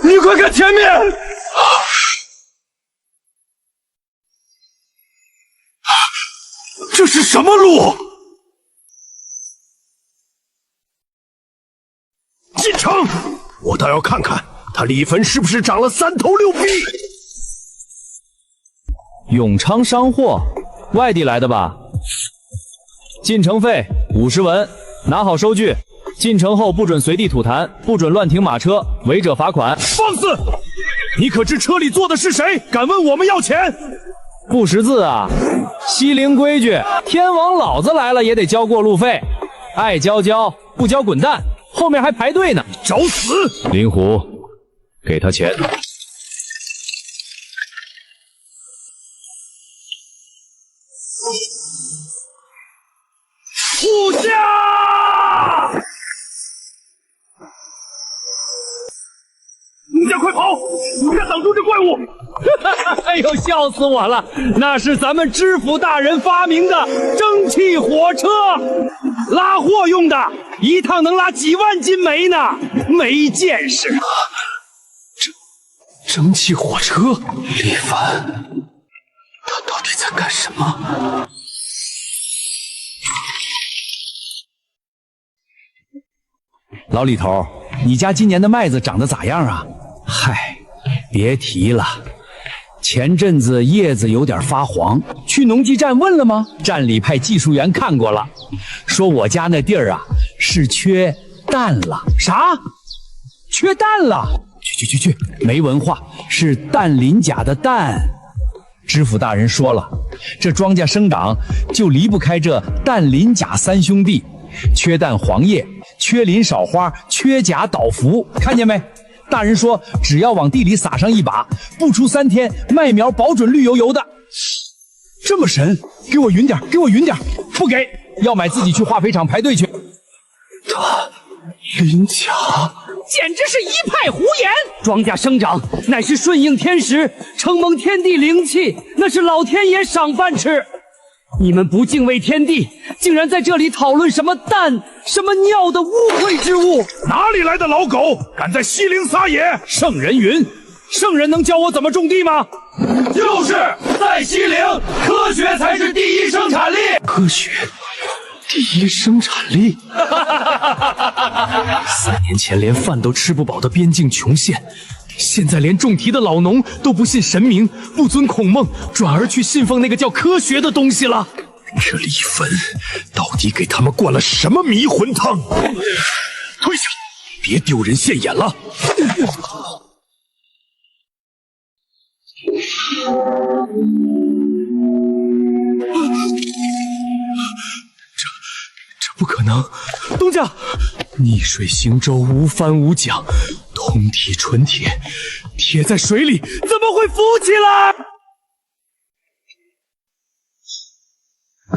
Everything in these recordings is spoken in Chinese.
你快看前面！这是什么路？进城！我倒要看看他李坟是不是长了3头6臂。永昌商货，外地来的吧？进城费50文，拿好收据。进城后不准随地吐痰，不准乱停马车，违者罚款。放肆！你可知车里坐的是谁？敢问我们要钱？不识字啊！西陵规矩，天王老子来了也得交过路费，爱交交，不交滚蛋。后面还排队呢，找死！林虎，给他钱。护驾！奴家快跑！奴家挡住这怪物！哎呦，笑死我了！那是咱们知府大人发明的蒸汽火车，拉货用的，一趟能拉几万斤煤呢，没见识！蒸汽火车，李凡，他到底在干什么？老李头，你家今年的麦子长得咋样啊？嗨，别提了，前阵子叶子有点发黄，去农技站问了吗？站里派技术员看过了，说我家那地儿啊是缺氮了。啥？缺氮了？去，没文化，是氮磷钾的氮。知府大人说了，这庄稼生长就离不开这氮磷钾3兄弟，缺氮黄叶，缺磷少花，缺钾倒伏，看见没？大人说，只要往地里撒上一把，不出3天，麦苗保准绿油油的。这么神？给我匀点，给我匀点！不给，要买自己去化肥厂排队去。磷钾，简直是一派胡言！庄稼生长乃是顺应天时，承蒙天地灵气，那是老天爷赏饭吃。你们不敬畏天地，竟然在这里讨论什么蛋、什么尿的污秽之物！哪里来的老狗，敢在西陵撒野？圣人云：圣人能教我怎么种地吗？就是在西陵，科学才是第一生产力。科学第一生产力。3年前连饭都吃不饱的边境穷县，现在连种田的老农都不信神明，不尊孔孟，转而去信奉那个叫科学的东西了。这李坟到底给他们灌了什么迷魂汤？退下，别丢人现眼了。这不可能！东家，逆水行舟，无帆无桨，通体纯铁，铁在水里怎么会浮起来？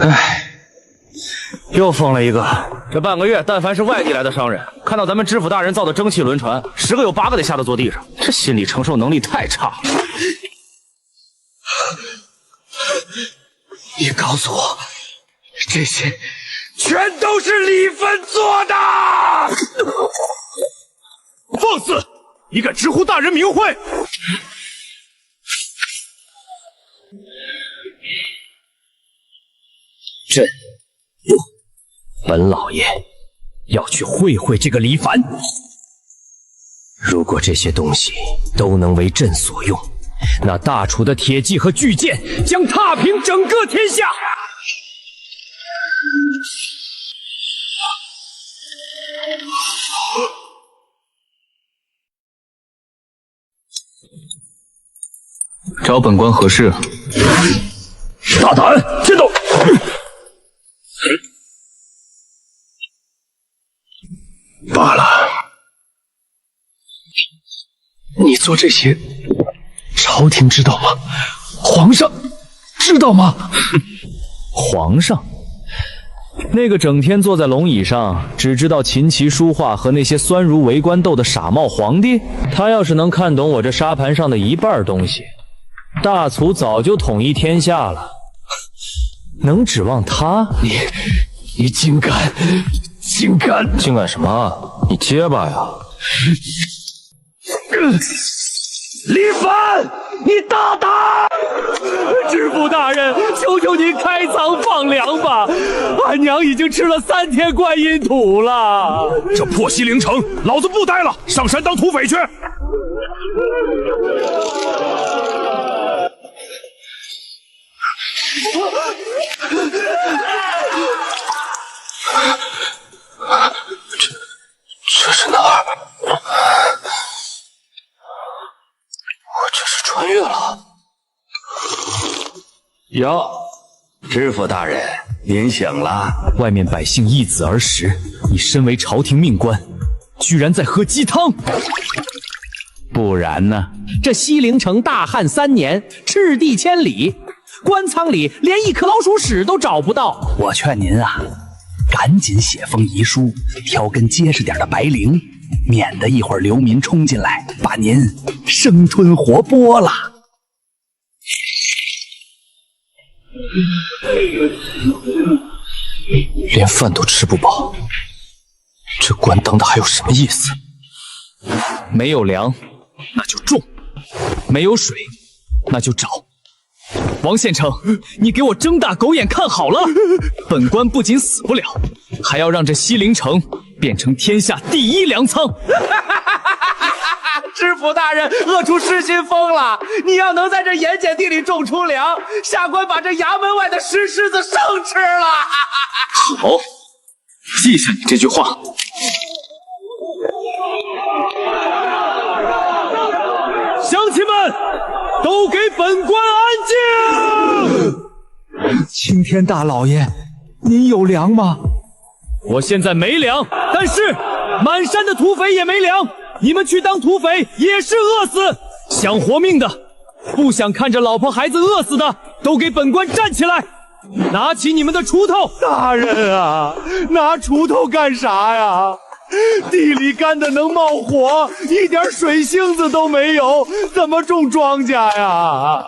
唉，又疯了一个。这半个月，但凡是外地来的商人，看到咱们知府大人造的蒸汽轮船，10个有8个得吓得坐地上。这心理承受能力太差了。你告诉我，这些全都是李芬做的！放肆！你敢直呼大人名讳？朕本老爷要去会会这个李凡。如果这些东西都能为朕所用，那大楚的铁骑和巨舰将踏平整个天下。找本官何事？大胆，天斗！罢了，你做这些，朝廷知道吗？皇上知道吗？皇上？那个整天坐在龙椅上，只知道琴棋书画和那些酸儒为官斗的傻帽皇帝，他要是能看懂我这沙盘上的一半东西，大楚早就统一天下了。能指望他？你竟敢！竟敢什么？你结巴呀！李凡，你大胆！知府大人，求求您开仓放粮吧，俺娘已经吃了3天观音土了。这破西陵城，老子不待了，上山当土匪去！这是哪儿？我这是穿越了。哟，知府大人，您醒了。外面百姓易子而食，你身为朝廷命官，居然在喝鸡汤！不然呢？这西陵城大旱3年，赤地千里，官仓里连一颗老鼠屎都找不到。我劝您啊，赶紧写封遗书，挑根结实点的白绫，免得一会儿流民冲进来，把您生吞活剥了。连饭都吃不饱，这官当的还有什么意思？没有粮，那就种；没有水，那就找。王县城，你给我睁大狗眼看好了！本官不仅死不了，还要让这西陵城变成天下第1粮仓。知府大人饿出失心疯了！你要能在这盐碱地里种出粮，下官把这衙门外的石狮子生吃了。好，记下你这句话。乡亲们，都给本官安静！青天大老爷，您有粮吗？我现在没粮，但是满山的土匪也没粮。你们去当土匪也是饿死，想活命的，不想看着老婆孩子饿死的，都给本官站起来，拿起你们的锄头。大人啊，拿锄头干啥呀？地里干的能冒火，一点水性子都没有，怎么种庄稼呀？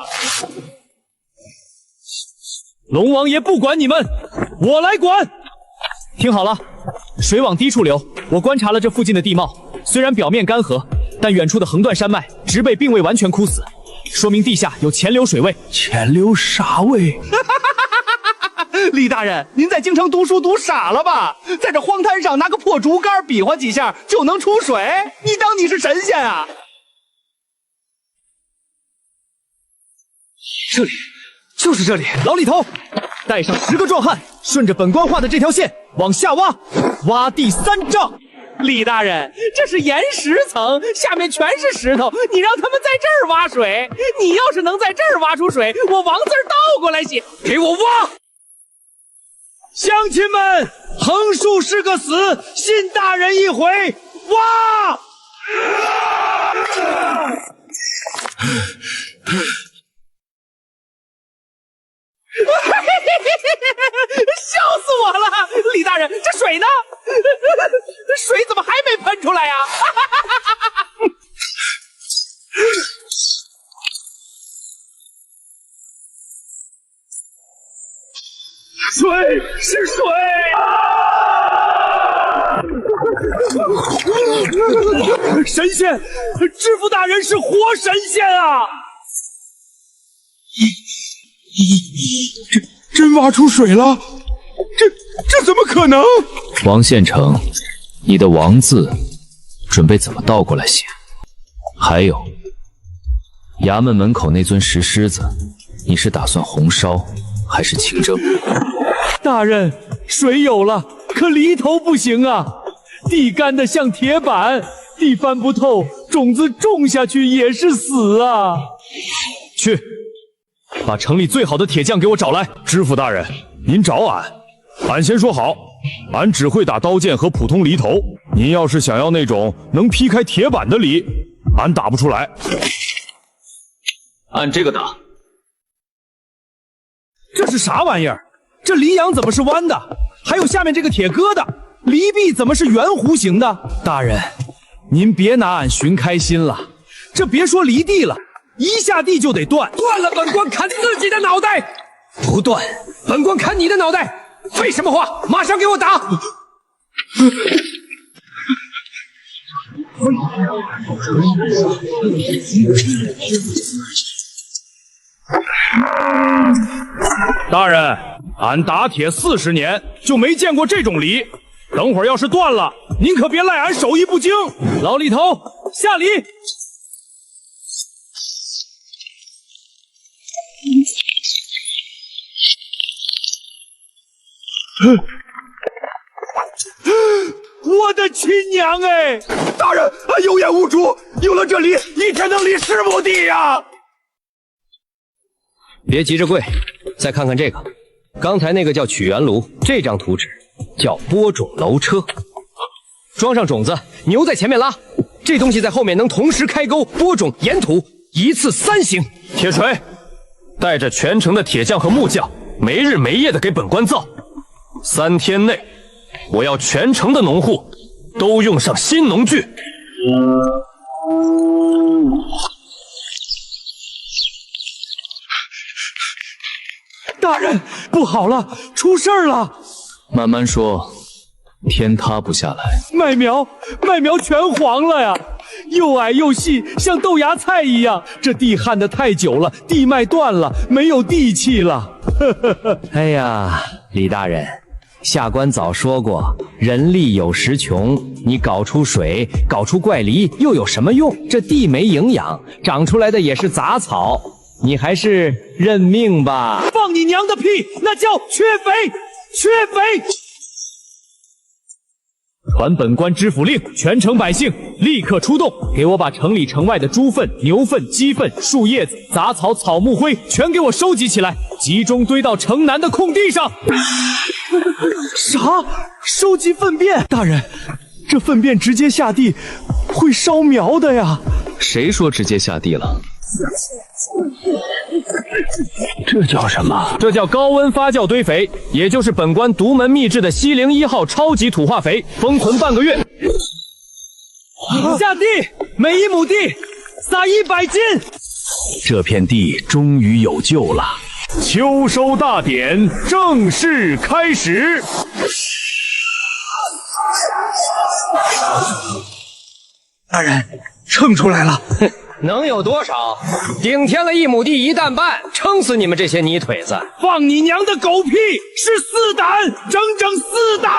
龙王爷不管你们，我来管。听好了，水往低处流。我观察了这附近的地貌，虽然表面干涸，但远处的横断山脉植被并未完全枯死，说明地下有潜流水位。潜流啥位？李大人，您在京城读书读傻了吧？在这荒滩上拿个破竹竿比划几下就能出水？你当你是神仙啊？这里，就是这里。老李头，带上10个壮汉，顺着本官画的这条线往下挖，挖地3丈。李大人，这是岩石层，下面全是石头，你让他们在这儿挖水。你要是能在这儿挖出水，我王字倒过来写，给我挖！乡亲们，横竖是个死，信大人一回，挖！笑死我了！李大人，这水呢？水怎么还没喷出来呀？水是水！神仙，知府大人是活神仙啊！真挖出水了？这怎么可能？王县城，你的王字准备怎么倒过来写？还有，衙门门口那尊石狮子，你是打算红烧还是清蒸？大人，水有了，可犁头不行啊，地干得像铁板，地翻不透，种子种下去也是死啊！去，把城里最好的铁匠给我找来。知府大人，您找俺先说好，俺只会打刀剑和普通犁头。您要是想要那种能劈开铁板的犁，俺打不出来。按这个打。这是啥玩意儿？这犁阳怎么是弯的？还有下面这个铁疙瘩，犁壁怎么是圆弧形的？大人，您别拿俺寻开心了，这别说犁地了，一下地就得断。断了，本官砍自己的脑袋！不断，本官砍你的脑袋！废什么话，马上给我打！大人，俺打铁40年就没见过这种梨，等会儿要是断了，您可别赖俺手艺不精。老李头，下礼。我的亲娘哎！大人，俺有眼无珠，有了这梨，一天能立10亩地呀！别急着跪，再看看这个，刚才那个叫曲源炉，这张图纸叫播种楼车。装上种子，牛在前面拉，这东西在后面能同时开沟、播种、掩土，一次3行。铁锤，带着全城的铁匠和木匠，没日没夜的给本官造。3天内，我要全城的农户都用上新农具。大人，不好了，出事儿了！慢慢说，天塌不下来。麦苗全黄了呀，又矮又细，像豆芽菜一样。这地旱得太久了，地脉断了，没有地气了。哎呀，李大人，下官早说过，人力有时穷，你搞出水，搞出怪梨又有什么用？这地没营养，长出来的也是杂草，你还是认命吧。放你娘的屁！那叫缺肥，缺肥！传本官知府令，全城百姓立刻出动，给我把城里城外的猪粪、牛粪、鸡粪、树叶子、杂草、草木灰全给我收集起来，集中堆到城南的空地上。啥？收集粪便？大人，这粪便直接下地会烧苗的呀！谁说直接下地了？这叫什么？这叫高温发酵堆肥，也就是本官独门秘制的西陵1号超级土化肥，封存半个月。下地，每1亩地撒100斤。这片地终于有救了。秋收大典正式开始。大人，称出来了。能有多少？顶天了1亩地1担半，撑死你们这些泥腿子！放你娘的狗屁！是4担，整整4担！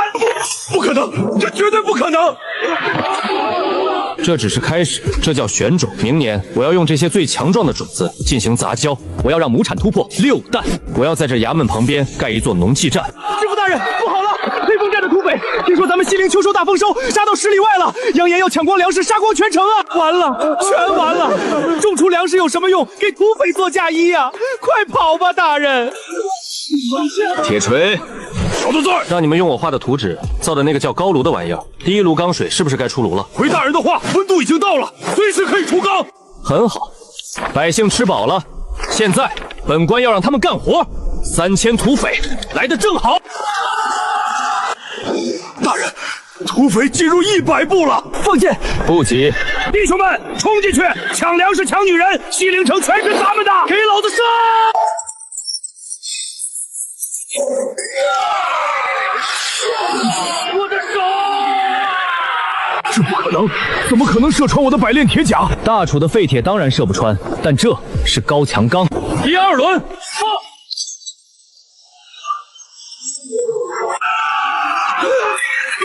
不可能，这绝对不可能！这只是开始，这叫选种。明年我要用这些最强壮的种子进行杂交，我要让亩产突破6担。我要在这衙门旁边盖一座农技站。师傅大人，不好了！黑风寨的土匪听说咱们西陵秋收大丰收，杀到10里外了，扬言要抢光粮食，杀光全城啊！完了，全完了！种出粮食有什么用？给土匪做嫁衣呀！快跑吧，大人！铁锤，少得罪！让你们用我画的图纸造的那个叫高炉的玩意儿，第1炉缸水是不是该出炉了？回大人的话，温度已经到了，随时可以出缸。很好，百姓吃饱了，现在本官要让他们干活。3000土匪来得正好。大人，土匪进入100步了，放箭！不急，弟兄们，冲进去，抢粮食，抢女人，西陵城全是咱们的，给老子上！我的手！这不可能，怎么可能射穿我的百炼铁甲？大楚的废铁当然射不穿，但这是高强钢。第2轮，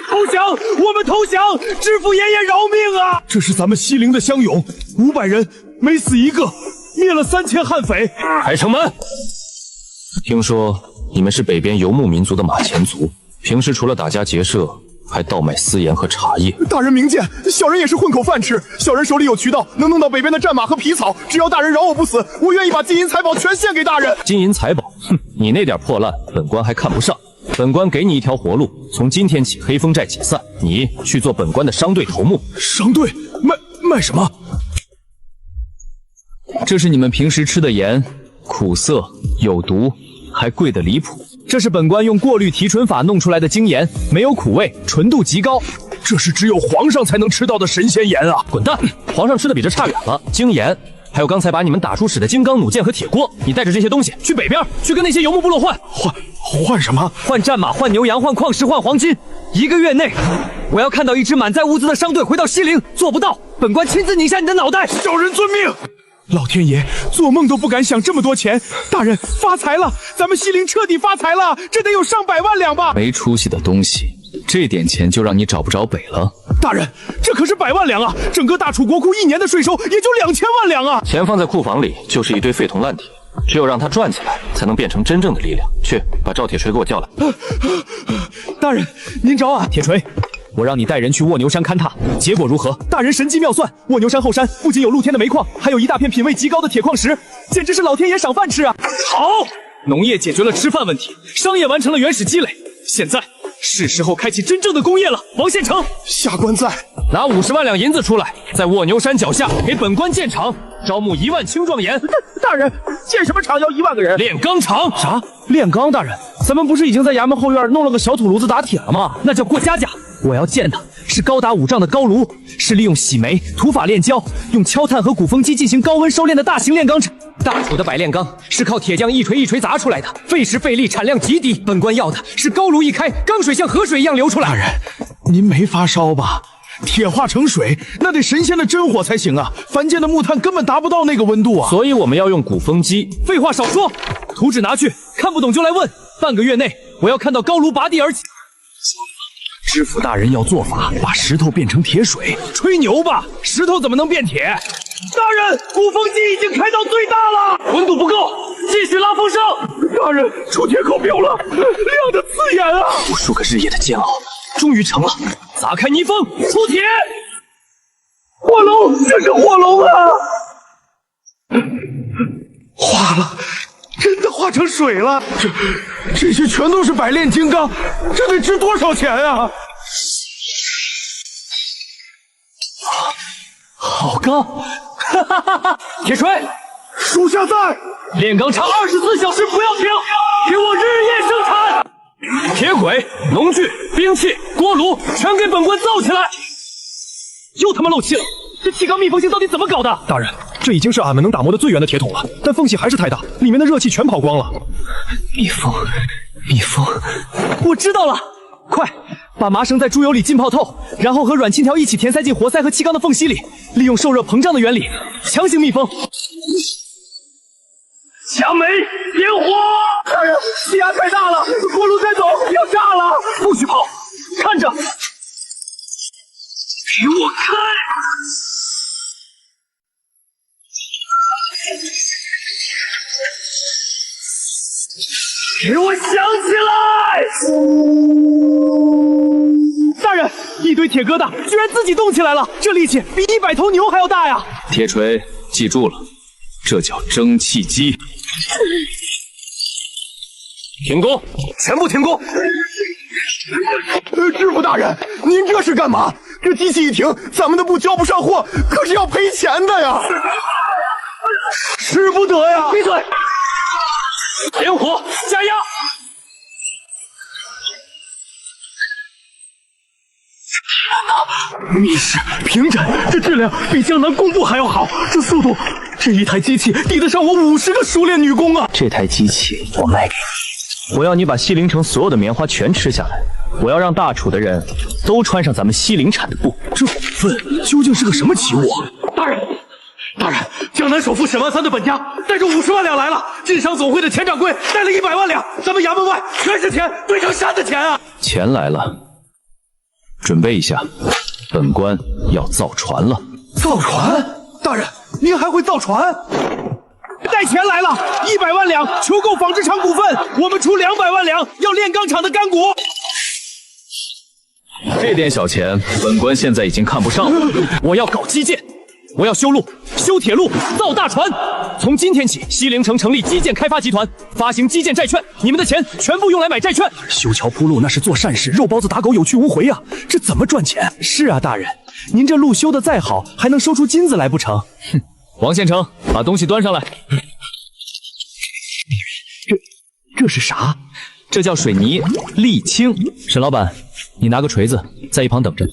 投降！我们投降！知府爷爷饶命啊！这是咱们西陵的乡勇，500人没死一个，灭了3000悍匪。开城门！听说你们是北边游牧民族的马前族，平时除了打家劫舍，还倒卖私盐和茶叶。大人明鉴，小人也是混口饭吃，小人手里有渠道，能弄到北边的战马和皮草。只要大人饶我不死，我愿意把金银财宝全献给大人。金银财宝，哼，你那点破烂，本官还看不上。本官给你一条活路，从今天起黑风寨解散，你去做本官的商队头目。商队卖什么？这是你们平时吃的盐，苦涩有毒，还贵得离谱。这是本官用过滤提纯法弄出来的精盐，没有苦味，纯度极高。这是只有皇上才能吃到的神仙盐啊！滚蛋！皇上吃的比这差远了。精盐，还有刚才把你们打出屎的金刚弩箭和铁锅，你带着这些东西去北边，去跟那些游牧部落换换什么？换战马，换牛羊，换矿石，换黄金。1个月内，我要看到一支满载物资的商队回到西陵，做不到，本官亲自拧下你的脑袋！小人遵命。老天爷，做梦都不敢想这么多钱！大人发财了，咱们西陵彻底发财了，这得有上百万两吧？没出息的东西，这点钱就让你找不着北了。大人，这可是百万两啊！整个大楚国库1年的税收也就2000万两啊！钱放在库房里就是一堆废铜烂铁，只有让它转起来，才能变成真正的力量。去，把赵铁锤给我叫来。大人，您找啊！铁锤，我让你带人去卧牛山勘探，结果如何？大人神机妙算，卧牛山后山不仅有露天的煤矿，还有一大片品位极高的铁矿石，简直是老天爷赏饭吃啊！好，农业解决了吃饭问题，商业完成了原始积累，现在是时候开启真正的工业了。王县城，下官在。拿50万两银子出来，在卧牛山脚下给本官建厂，招募1万青壮年。大人，建什么厂要1万个人？炼钢厂。啥？炼钢？大人，咱们不是已经在衙门后院弄了个小土炉子打铁了吗？那叫过家家。我要建的是高达5丈的高炉，是利用洗煤、土法炼胶，用敲炭和鼓风机进行高温收炼的大型炼钢厂。大楚的百炼钢是靠铁匠一锤一锤砸出来的，费时费力，产量极低。本官要的是高炉一开，钢水像河水一样流出来。大人，您没发烧吧？铁化成水，那得神仙的真火才行啊！凡间的木炭根本达不到那个温度啊！所以我们要用鼓风机。废话少说，图纸拿去，看不懂就来问。半个月内，我要看到高炉拔地而起。知府大人要做法，把石头变成铁水。吹牛吧，石头怎么能变铁？大人，鼓风机已经开到最大了，温度不够，继续拉风声。大人，出铁口表了，亮得刺眼啊！无数个日夜的煎熬，终于成了。砸开泥封，出铁！火龙，这是火龙啊！化了，真的化成水了。这些全都是百炼金刚，这得值多少钱啊？好钢！哈哈哈哈！铁锤，属下在。炼钢厂24小时不要停，给我日夜生产。铁轨、农具、兵器、锅炉，全给本官造起来！又他妈漏气了！这气缸密封性到底怎么搞的？大人，这已经是俺们能打磨的最圆的铁桶了，但缝隙还是太大，里面的热气全跑光了。密封，我知道了，快把麻绳在猪油里浸泡透，然后和软青条一起填塞进活塞和气缸的缝隙里，利用受热膨胀的原理强行密封。抢煤，点火！大人，气压太大了，锅炉在走，要炸了！不许跑，看着，给我开！给我想起来！大人，一堆铁疙瘩居然自己动起来了，这力气比100头牛还要大呀！铁锤，记住了，这叫蒸汽机。停工！全部停工！知府大人，您这是干嘛？这机器一停，咱们的布交不上货，可是要赔钱的呀！使不得呀！闭嘴！点火，加压！天哪！密室、平诊，这质量比江南工部还要好，这速度，这一台机器抵得上我50个熟练女工啊！这台机器我卖给你，我要你把西陵城所有的棉花全吃下来，我要让大楚的人都穿上咱们西陵产的布。这股份究竟是个什么奇物啊？大人，江南首富沈万三的本家带着50万两来了，晋商总会的钱掌柜带了100万两，咱们衙门外全是钱，堆成山的钱啊！钱来了，准备一下，本官要造船了。造船？大人，您还会造船？带钱来了，100万两求购纺织厂股份，我们出200万两要炼钢厂的干股。这点小钱，本官现在已经看不上了。我要搞基建，我要修路、修铁路、造大船。从今天起，西陵城成立基建开发集团，发行基建债券，你们的钱全部用来买债券。修桥铺路那是做善事，肉包子打狗有去无回啊！这怎么赚钱？是啊，大人，您这路修得再好，还能收出金子来不成？哼，王县城，把东西端上来。这是啥？这叫水泥沥青。沈老板，你拿个锤子在一旁等着，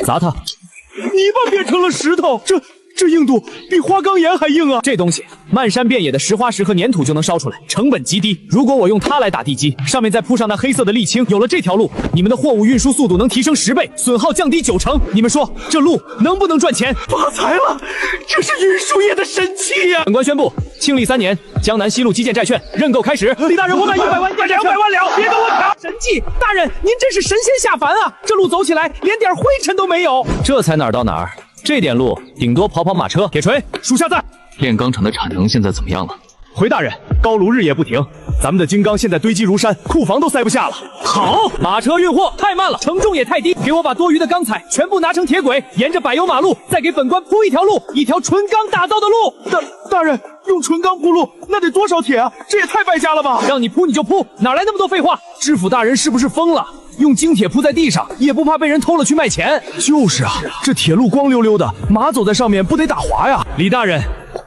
砸它。泥巴变成了石头，这这硬度比花岗岩还硬啊！这东西漫山遍野的石花石和粘土就能烧出来，成本极低。如果我用它来打地基，上面再铺上那黑色的沥青，有了这条路，你们的货物运输速度能提升10倍，损耗降低90%。你们说这路能不能赚钱？发财了！这是运输业的神器呀！本官宣布，庆历3年，江南西路基建债券认购开始。李大人，我买100万，200万两，别跟我抢！神迹！大人，您真是神仙下凡啊！这路走起来连点灰尘都没有。这才哪儿到哪儿？这点路顶多跑马车。铁锤，属下在。炼钢厂的产能现在怎么样了？回大人，高炉日夜不停，咱们的金刚现在堆积如山，库房都塞不下了。好，马车运货太慢了，承重也太低，给我把多余的钢材全部拿成铁轨，沿着柏油马路再给本官铺一条路，一条纯钢打造的路。大人，用纯钢铺路那得多少铁啊？这也太败家了吧！让你铺你就铺，哪来那么多废话？知府大人是不是疯了？用精铁铺在地上，也不怕被人偷了去卖钱？就是啊，这铁路光溜溜的，马走在上面不得打滑呀！李大人，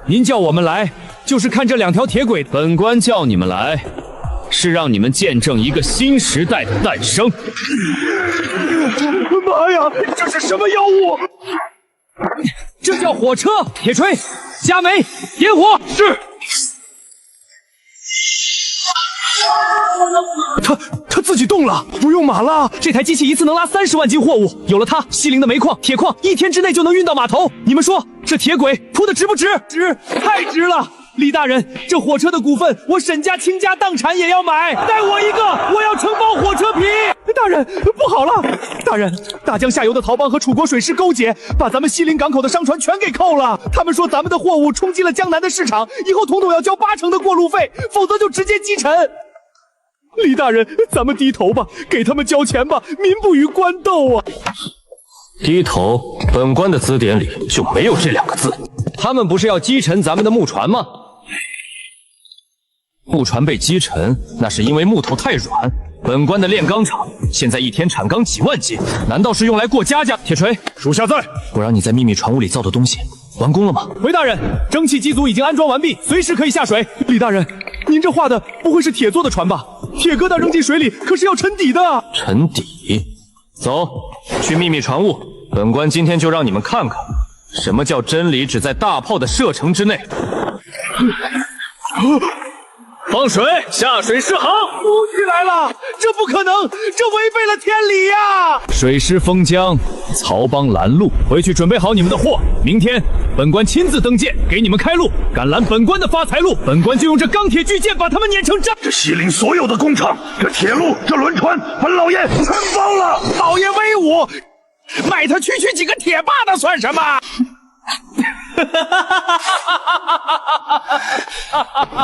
您叫我们来，就是看这2条铁轨。本官叫你们来，是让你们见证一个新时代的诞生。妈呀，这是什么妖物？这叫火车！铁锤，加煤，点火。是。它自己动了，不用马了。这台机器一次能拉30万斤货物，有了它，西陵的煤矿、铁矿1天之内就能运到码头。你们说这铁轨铺的值不值？值，太值了！李大人，这火车的股份，我沈家、倾家荡产也要买。带我一个，我要承包火车皮。大人，不好了！大人，大江下游的陶帮和楚国水师勾结，把咱们西陵港口的商船全给扣了。他们说咱们的货物冲击了江南的市场，以后统统要交80%的过路费，否则就直接击沉。李大人，咱们低头吧，给他们交钱吧，民不与官斗啊！低头，本官的字典里就没有这2个字。他们不是要击沉咱们的木船吗？木船被击沉，那是因为木头太软。本官的炼钢厂现在1天产钢几万斤，难道是用来过家家？铁锤，属下在。我让你在秘密船坞里造的东西完工了吗？回大人，蒸汽机组已经安装完毕，随时可以下水。李大人，您这画的不会是铁做的船吧？铁疙瘩扔进水里可是要沉底的。沉底？走，去秘密船坞。本官今天就让你们看看，什么叫真理只在大炮的射程之内。放水，下水试航。雾气来了，这不可能，这违背了天理呀！水师封江，曹帮拦路，回去准备好你们的货。明天本官亲自登舰，给你们开路。敢拦本官的发财路，本官就用这钢铁巨舰把他们碾成渣。这西陵所有的工厂，这铁路，这轮船，本老爷全包了。老爷威武，卖他区几个铁把的算什么？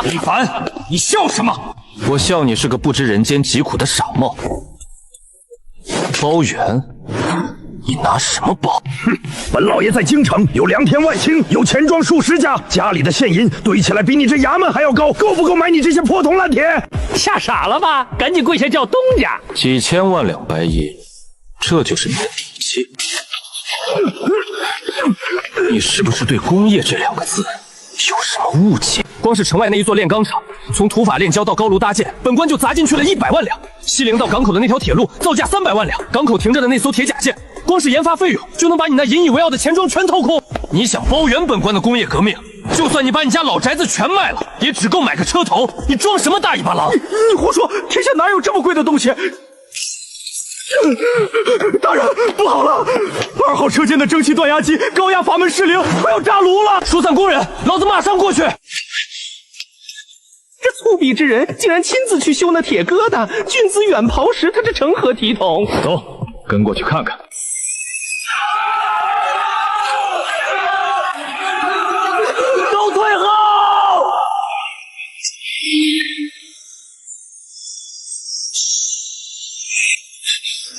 李凡，你笑什么？我笑你是个不知人间疾苦的傻帽。包圆，你拿什么包？哼，本老爷在京城有2天外卿，有钱庄数10家，家里的现银堆起来比你这衙门还要高，够不够买你这些破铜烂铁？吓傻了吧？赶紧跪下叫东家！几千万两白银，这就是你的底气。你是不是对工业这2个字有什么误解？光是城外那一座炼钢厂，从土法炼胶到高炉搭建，本官就砸进去了100万两。西陵到港口的那条铁路造价300万两，港口停着的那艘铁甲舰，光是研发费用就能把你那引以为傲的钱庄全掏空。你想包圆本官的工业革命，就算你把你家老宅子全卖了，也只够买个车头。你装什么大尾巴狼？你胡说！天下哪有这么贵的东西？大人，不好了！2号车间的蒸汽断压机高压阀门失灵，快要炸炉了！疏散工人，老子马上过去。这粗鄙之人竟然亲自去修那铁疙瘩，君子远庖食，他这成何体统？走，跟过去看看。都退后！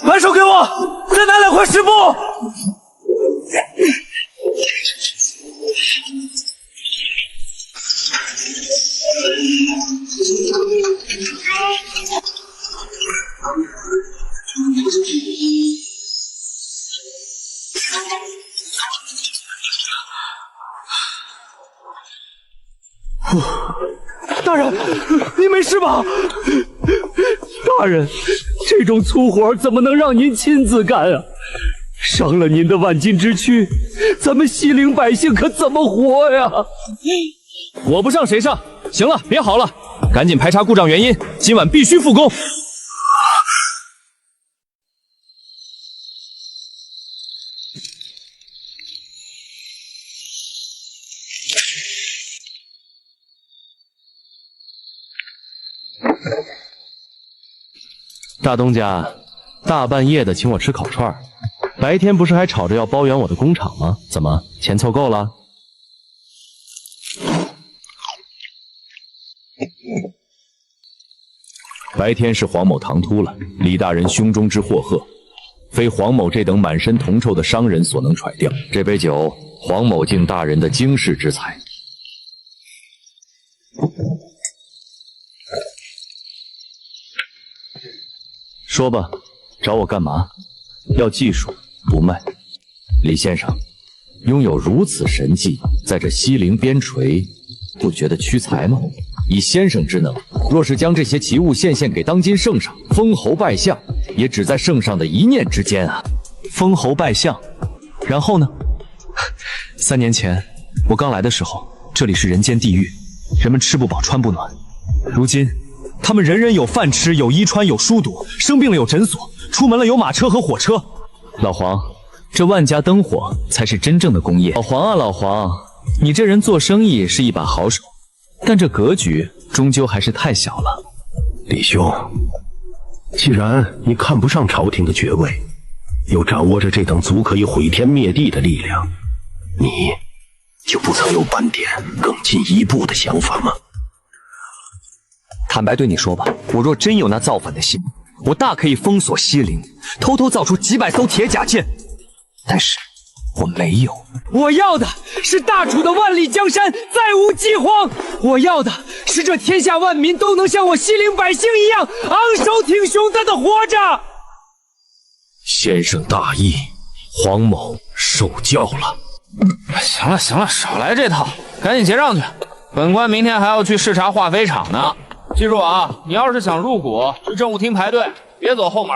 把手给我，再拿2块石布。大人，您没事吧？大人，这种粗活怎么能让您亲自干啊？伤了您的万金之躯，咱们西陵百姓可怎么活呀？我不上谁上？行了，别嚎了，赶紧排查故障原因，今晚必须复工。大东家，大半夜的请我吃烤串，白天不是还吵着要包圆我的工厂吗？怎么，钱凑够了？白天是黄某唐突了，李大人胸中之祸赫，非黄某这等满身铜臭的商人所能揣掉。这杯酒，黄某敬大人的经世之才。说吧，找我干嘛？要技术不卖。李先生，拥有如此神技，在这西陵边陲，不觉得屈才吗？以先生之能，若是将这些奇物献给当今圣上，封侯拜相，也只在圣上的一念之间啊！封侯拜相，然后呢？3年前我刚来的时候，这里是人间地狱，人们吃不饱穿不暖。如今他们人人有饭吃，有衣穿，有书读，生病了有诊所，出门了有马车和火车。老黄，这万家灯火才是真正的工业。老黄啊，老黄，你这人做生意是一把好手，但这格局终究还是太小了。李兄，既然你看不上朝廷的爵位，又掌握着这等足可以毁天灭地的力量，你就不曾有半点更进一步的想法吗？坦白对你说吧，我若真有那造反的心，我大可以封锁西陵，偷偷造出几百艘铁甲舰，但是我没有。我要的是大楚的万里江山再无饥荒，我要的是这天下万民都能像我西陵百姓一样昂首挺胸的活着。先生大义，黄某受教了。行了行了，少来这套，赶紧结账去。本官明天还要去视察化肥厂呢。记住啊，你要是想入股，去政务厅排队，别走后门。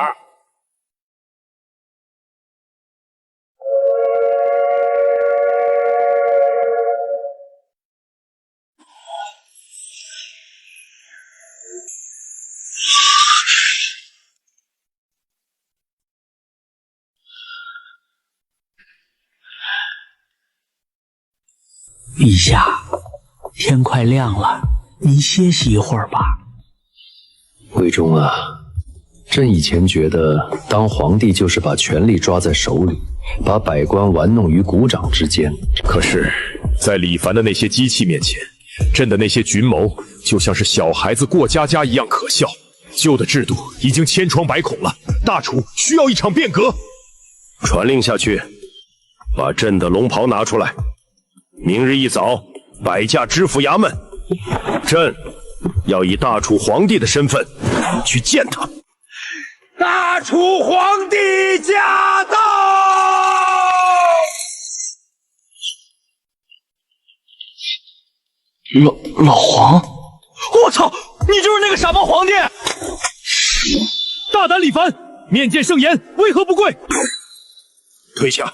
陛下，天快亮了，您歇息一会儿吧。贵忠啊，朕以前觉得当皇帝就是把权力抓在手里，把百官玩弄于股掌之间。可是，在李凡的那些机器面前，朕的那些军谋就像是小孩子过家家一样可笑。旧的制度已经千疮百孔了，大楚需要一场变革。传令下去，把朕的龙袍拿出来。明日一早，摆驾知府衙门，朕要以大楚皇帝的身份去见他。大楚皇帝驾到！老黄，我操！你就是那个傻帽皇帝！大胆李凡，面见圣颜，为何不跪？退下。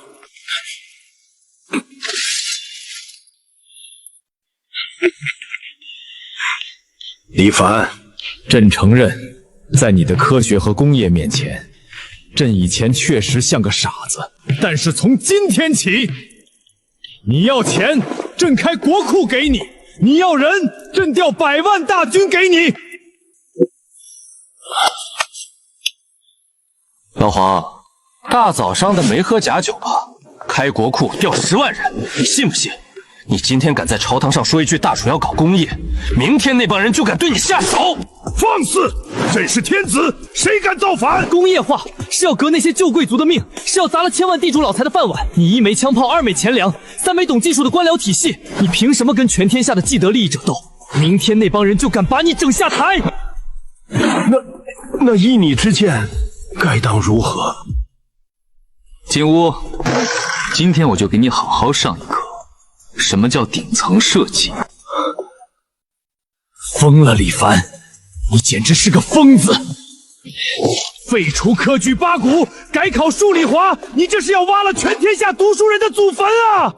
李凡，朕承认，在你的科学和工业面前，朕以前确实像个傻子。但是从今天起，你要钱，朕开国库给你；你要人，朕调100万大军给你。老黄，大早上的没喝假酒吧？开国库调10万人，你信不信？你今天敢在朝堂上说一句大楚要搞工业，明天那帮人就敢对你下手！放肆！朕是天子，谁敢造反？工业化是要革那些旧贵族的命，是要砸了千万地主老财的饭碗。你1枚枪炮，2枚钱粮，3枚懂技术的官僚体系，你凭什么跟全天下的既得利益者斗？明天那帮人就敢把你整下台！那依你之见，该当如何？金乌，今天我就给你好好上一课。什么叫顶层设计？疯了，李凡，你简直是个疯子！废除科举八股，改考数理化，你这是要挖了全天下读书人的祖坟啊！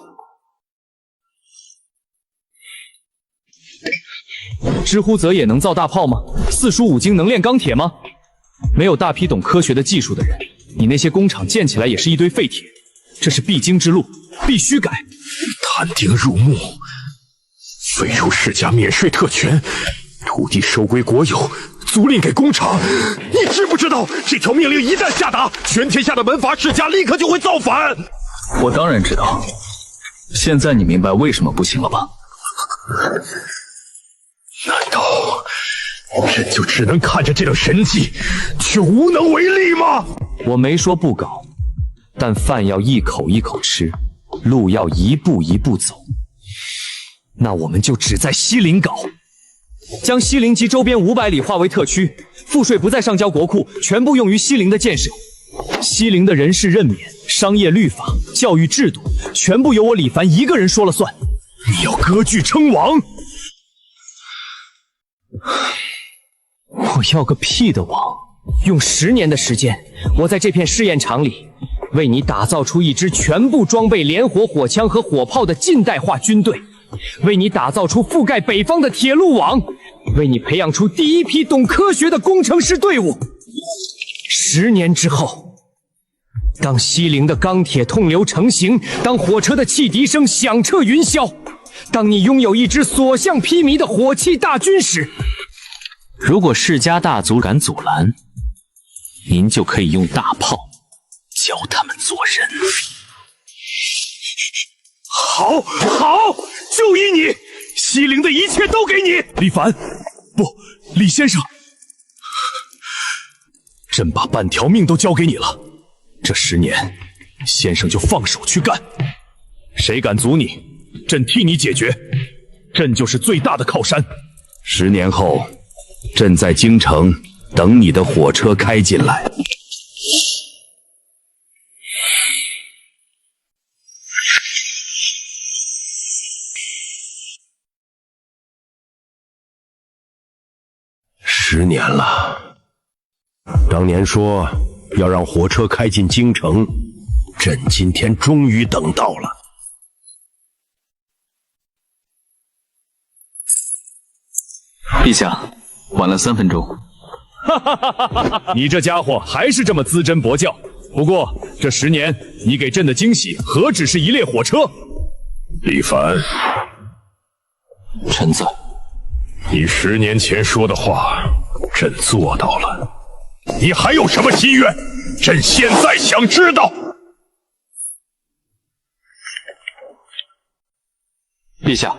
知乎者也能造大炮吗？四书五经能炼钢铁吗？没有大批懂科学的技术的人，你那些工厂建起来也是一堆废铁，这是必经之路，必须改。摊丁入墓，废除世家免税特权，土地收归国有，租赁给工厂。你知不知道，这条命令一旦下达，全天下的门阀世家立刻就会造反？我当然知道。现在你明白为什么不行了吧？难道朕就只能看着这等神迹，却无能为力吗？我没说不搞，但饭要一口一口吃，路要一步一步走。那我们就只在西陵搞，将西陵及周边500里划为特区，赋税不再上交国库，全部用于西陵的建设。西陵的人事任免、商业律法、教育制度，全部由我李凡一个人说了算。你要割据称王？我要个屁的王！用10年的时间，我在这片试验场里，为你打造出一支全部装备连火火枪和火炮的近代化军队，为你打造出覆盖北方的铁路网，为你培养出第一批懂科学的工程师队伍。10年之后，当西陵的钢铁痛流成型，当火车的汽笛声响彻云霄，当你拥有一支所向披靡的火器大军时，如果世家大族敢阻拦，您就可以用大炮教他们做人。好，好，就依你，西陵的一切都给你。李凡，不，李先生，朕把半条命都交给你了，这10年，先生就放手去干，谁敢阻你，朕替你解决，朕就是最大的靠山。10年后，朕在京城等你的火车开进来。10年了，当年说要让火车开进京城，朕今天终于等到了。陛下，晚了3分钟。你这家伙还是这么资贞薄教。不过这10年，你给朕的惊喜何止是一列火车？李凡，臣在。你10年前说的话，朕做到了。你还有什么心愿？朕现在想知道。陛下，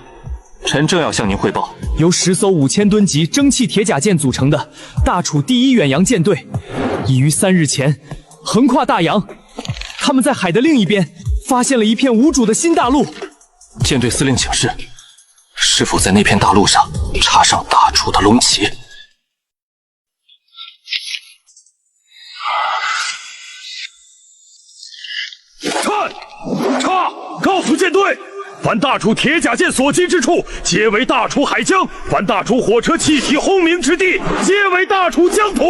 臣正要向您汇报，由10艘5000吨级蒸汽铁甲舰组成的大楚第1远洋舰队，已于3日前横跨大洋。他们在海的另一边发现了一片无主的新大陆。舰队司令请示，是否在那片大陆上插上大楚的龙旗？插！告诉舰队，凡大楚铁甲舰所及之处，皆为大楚海疆；凡大楚火车气体轰鸣之地，皆为大楚疆土。